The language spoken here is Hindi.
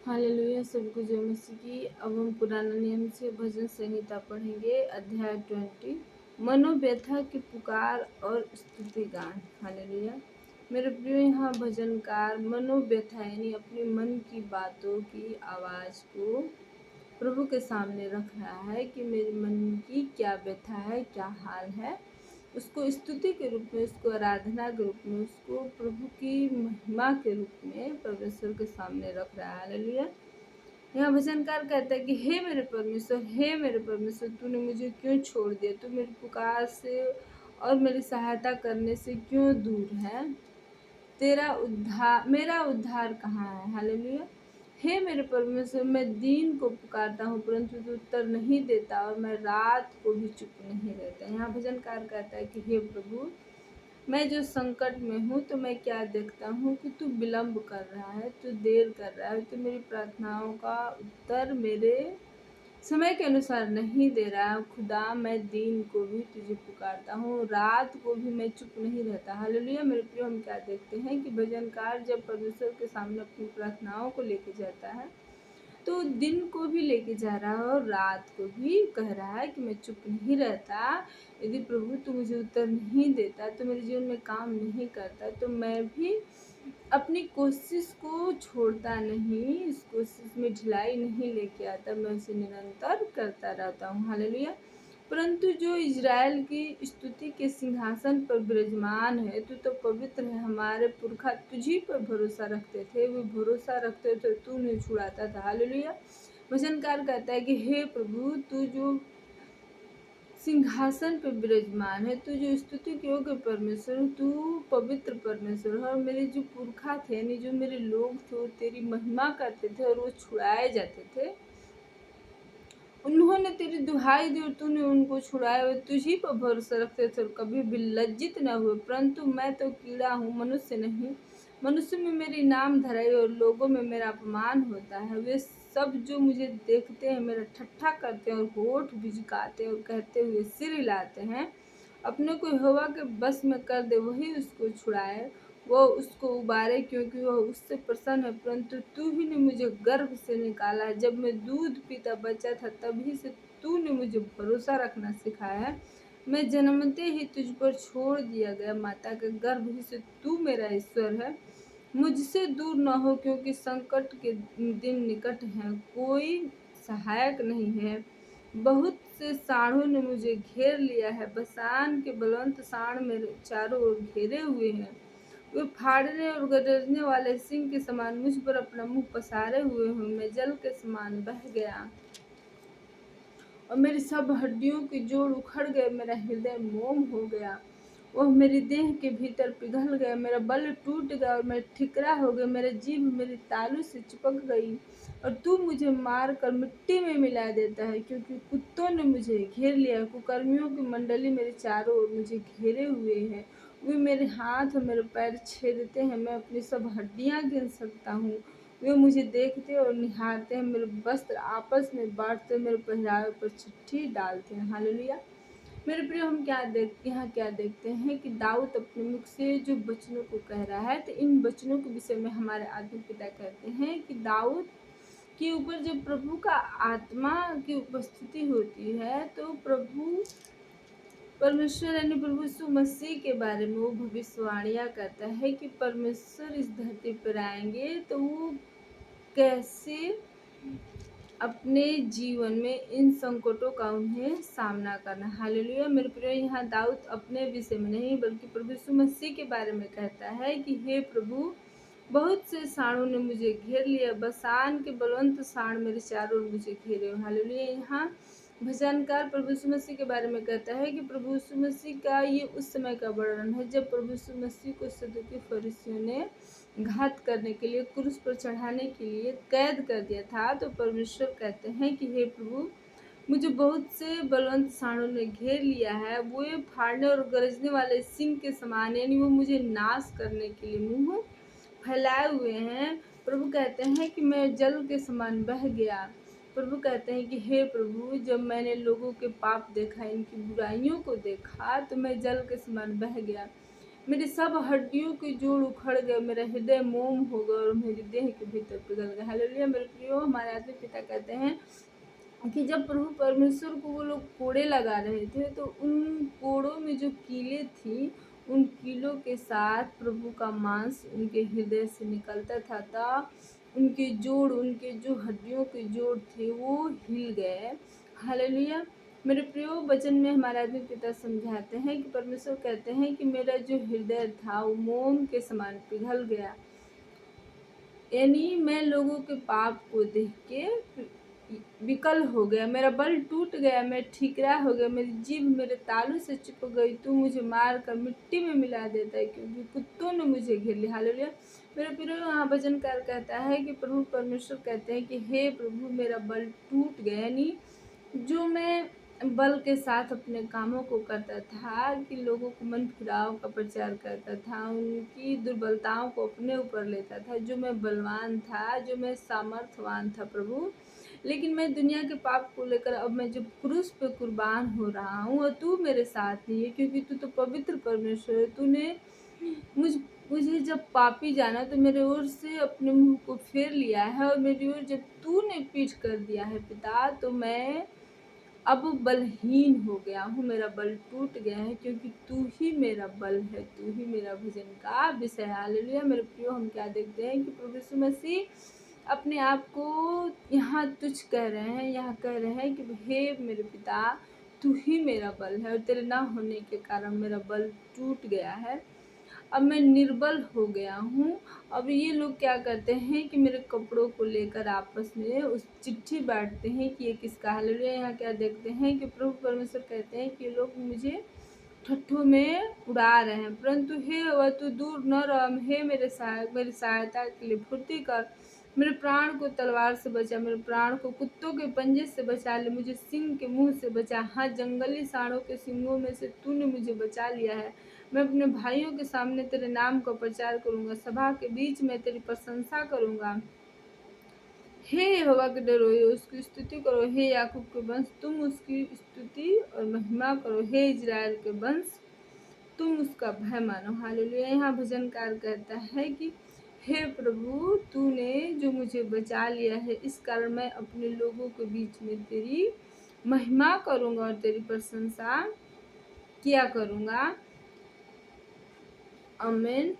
हालेलुया। सबको जय मसीह की। अब हम पुराना नियम से भजन संहिता पढ़ेंगे। अध्याय 20 मनोव्यथा की पुकार और स्तुति गान। हालेलुया। मेरे प्रियो, यहाँ भजनकार मनोव्यथा यानी अपने मन की बातों की आवाज़ को प्रभु के सामने रख रहा है कि मेरे मन की क्या व्यथा है, क्या हाल है। उसको स्तुति के रूप में, उसको आराधना के रूप में, उसको प्रभु की महिमा के रूप में परमेश्वर के सामने रख रहा है। हालेलुया। यहाँ भजनकार कहता है कि हे मेरे परमेश्वर, हे मेरे परमेश्वर, तूने मुझे क्यों छोड़ दिया? तू मेरी पुकार से और मेरी सहायता करने से क्यों दूर है? मेरा उद्धार कहाँ है? हालेलुया। हे मेरे परमेश्वर, मैं दिन को पुकारता हूँ परंतु तू उत्तर नहीं देता, और मैं रात को भी चुप नहीं रहता। यहाँ भजनकार कहता है कि हे प्रभु, मैं जो संकट में हूँ तो मैं क्या देखता हूँ कि तू विलम्ब कर रहा है, तू देर कर रहा है, तू मेरी प्रार्थनाओं का उत्तर मेरे समय के अनुसार नहीं दे रहा है। खुदा, मैं दिन को भी तुझे पुकारता हूँ, रात को भी मैं चुप नहीं रहता। हालेलुया। मेरे प्रिय, हम क्या देखते हैं कि भजनकार जब परमेश्वर के सामने अपनी प्रार्थनाओं को लेके जाता है तो दिन को भी लेके जा रहा है और रात को भी कह रहा है कि मैं चुप नहीं रहता। यदि प्रभु तू मुझे उत्तर नहीं देता, तो मेरे जीवन में काम नहीं करता, तो मैं भी अपनी कोशिश को छोड़ता नहीं, इस कोशिश में ढिलाई नहीं लेके आता, मैं उसे निरंतर करता रहता हूँ। हालेलुया। परंतु जो इज़राइल की स्तुति के सिंहासन पर विराजमान है, तू तो पवित्र है। हमारे पुरखा तुझी पर भरोसा रखते थे, वे भरोसा रखते थे, तू नहीं छुड़ाता था। हालेलुया। वचनकार कहता है कि हे प्रभु, तू जो सिंहासन पर विराजमान है, तू जो स्तुति के योग्य परमेश्वर, तू पवित्र परमेश्वर है। और मेरे जो पुरखा थे, यानी जो मेरे लोग थे, वो तेरी महिमा करते थे और वो छुड़ाए जाते थे। उन्होंने तेरी दुहाई दी और तूने उनको छुड़ाया। वे तुझी पर भरोसा रखते थे और कभी भी लज्जित न हुए। परंतु मैं तो कीड़ा हूँ, मनुष्य नहीं। मनुष्य में मेरी नाम धराई और लोगों में मेरा अपमान होता है। वे सब जो मुझे देखते हैं मेरा ठट्ठा करते हैं और होठ बिचकाते हैं और कहते हुए सिर हिलाते हैं, अपने को यहोवा के बस में कर दे, वही उसको छुड़ाए, वो उसको उबारे, क्योंकि वह उससे प्रसन्न है। परंतु तू ही ने मुझे गर्भ से निकाला, जब मैं दूध पीता बच्चा था तभी से तूने मुझे भरोसा रखना सिखाया है। मैं जन्मते ही तुझ पर छोड़ दिया गया, माता के गर्भ ही से तू मेरा ईश्वर है। मुझसे दूर न हो, क्योंकि संकट के दिन निकट हैं, कोई सहायक नहीं है। बहुत से साँड़ों ने मुझे घेर लिया है, बसान के बलवन्त साँड़ मेरे चारों ओर घेरे हुए हैं। वे फाड़ने और गरजने वाले सिंह के समान मुझ पर अपना मुंह पसारे हुए हैं। मैं जल के समान बह गया और मेरी सब हड्डियों की जोड़ उखड़ गए। मेरा हृदय मोम हो गया, वह मेरी देह के भीतर पिघल गया। मेरा बल टूट गया और मैं ठिकरा हो गया। मेरी जीभ मेरी तालू से चिपक गई और तू मुझे मार कर मिट्टी में मिला देता है, क्योंकि कुत्तों ने मुझे घेर लिया। कुकर्मियों की मंडली मेरे चारों ओर मुझे घेरे हुए है। वे मेरे हाथ और मेरे पैर छेदते हैं, मैं अपनी सब हड्डियां गिन सकता हूँ। वे मुझे देखते और निहारते हैं, मेरे वस्त्र आपस में बांटते, मेरे पहरावे पर चिट्ठी डालते हैं। हालेलुया। मेरे प्रिय, हम यहाँ क्या देखते हैं कि दाऊद अपने मुख से जो वचनों को कह रहा है, तो इन वचनों के विषय में हमारे आत्मिक पिता कहते हैं कि दाऊद के ऊपर जब प्रभु का आत्मा की उपस्थिति होती है, तो प्रभु परमेश्वर यानी प्रभु यीशु मसीह के बारे में वो भविष्यवाणियाँ करता है कि परमेश्वर इस धरती पर आएंगे तो वो कैसे अपने जीवन में इन संकटों का उन्हें सामना करना। हालेलुया। मेरे प्रिय, यहाँ दाऊद अपने विषय में नहीं बल्कि प्रभु यीशु मसीह के बारे में कहता है कि हे प्रभु, बहुत से साँड़ों ने मुझे घेर लिया, बसान के बलवन्त साँड़ मेरे चारों ओर मुझे घेरे। हालेलुया। यहाँ भजनकार प्रभु यीशु मसीह के बारे में कहता है कि प्रभु यीशु मसीह का ये उस समय का वर्णन है जब प्रभु यीशु मसीह को सदूकी फरीसियों ने घात करने के लिए, क्रूस पर चढ़ाने के लिए कैद कर दिया था। तो परमेश्वर कहते हैं कि हे प्रभु, मुझे बहुत से बलवंत साँड़ों ने घेर लिया है, वो फाड़ने और गरजने वाले सिंह के समान, यानी वो मुझे नाश करने के लिए मुंह फैलाए हुए हैं। प्रभु कहते हैं कि मैं जल के समान बह गया। प्रभु कहते हैं कि हे प्रभु, जब मैंने लोगों के पाप देखा, इनकी बुराइयों को देखा, तो मैं जल के समान बह गया। मेरी सब हड्डियों के जोड़ उखड़ गए, मेरा हृदय मोम हो गया और मेरी देह के भीतर पिघल गया। हालेलुया। मेरे प्रिय, कि जब प्रभु परमेश्वर को वो लोग कोड़े लगा रहे थे तो उन कोड़ों में जो कीलें थी, उन कीलों के साथ प्रभु का मांस उनके हृदय से निकलता था उनके जोड़, उनके जो हड्डियों के जोड़ थे वो हिल गए। हालेलुया। मेरे प्रियो, वचन में हमारे आत्मिक पिता समझाते हैं कि परमेश्वर कहते हैं कि मेरा जो हृदय था वो मोम के समान पिघल गया। यानी मैं लोगों के पाप को देख के विकल हो गया, मेरा बल टूट गया, मैं ठीकरा हो गया, मेरी जीभ मेरे तालू से चिपक गई। तू मुझे मार कर मिट्टी में मिला देता है, क्योंकि कुत्तों ने मुझे घेर लिया। हालेलुया। मेरे प्रियो, यहाँ भजनकार कहता है कि प्रभु परमेश्वर कहते हैं कि हे प्रभु, मेरा बल टूट गया। यानी जो मैं बल के साथ अपने कामों को करता था, कि लोगों को मन फिराव का प्रचार करता था, उनकी दुर्बलताओं को अपने ऊपर लेता था, जो मैं बलवान था, जो मैं सामर्थ्यवान था प्रभु, लेकिन मैं दुनिया के पाप को लेकर अब मैं जब क्रूस पे कुर्बान हो रहा हूँ और तू मेरे साथ नहीं है, क्योंकि तू तो पवित्र परमेश्वर है। तूने मुझे जब पापी जाना तो मेरे ओर से अपने मुंह को फेर लिया है, और मेरी ओर जब तूने पीठ कर दिया है पिता, तो मैं अब बलहीन हो गया हूँ, मेरा बल टूट गया है, क्योंकि तू ही मेरा बल है, तू ही मेरा भजन का विषय है। हालेलुया। मेरे प्रियो, हम क्या देखते हैं कि प्रभु यीशु मसीह अपने आप को यहाँ तुच्छ कह रहे हैं, यहाँ कह रहे हैं कि हे मेरे पिता, तू ही मेरा बल है, और तेरे ना होने के कारण मेरा बल टूट गया है, अब मैं निर्बल हो गया हूँ। अब ये लोग क्या करते हैं कि मेरे कपड़ों को लेकर आपस में उस चिट्ठी बांटते हैं कि ये किसका। हालेलुया। यहाँ क्या देखते हैं कि प्रभु परमेश्वर कहते हैं कि ये लोग मुझे ठट्ठों में उड़ा रहे हैं, परंतु हे वह तू दूर न रह, हे मेरे सहायक, मेरी सहायता के लिए फुर्ती कर, मेरे प्राण को तलवार से बचा, मेरे प्राण को कुत्तों के पंजे से बचा ले, मुझे सिंह के मुंह से बचा। हाँ, जंगली सांडों के सिंगों में से तूने मुझे बचा लिया है। मैं अपने भाइयों के सामने तेरे नाम का प्रचार करूंगा, सभा के बीच में तेरी प्रशंसा करूंगा। हे यहोवा के डरो, उसकी स्तुति करो, हे याकूब के वंश, तुम उसकी स्तुति और महिमा करो, हे इजराइल के वंश, तुम उसका भय मानो। हालेलुया। यहाँ भजनकार कहता है कि हे प्रभु, तूने जो मुझे बचा लिया है, इस कारण मैं अपने लोगों के बीच में तेरी महिमा करूंगा और तेरी प्रशंसा किया करूंगा। आमीन।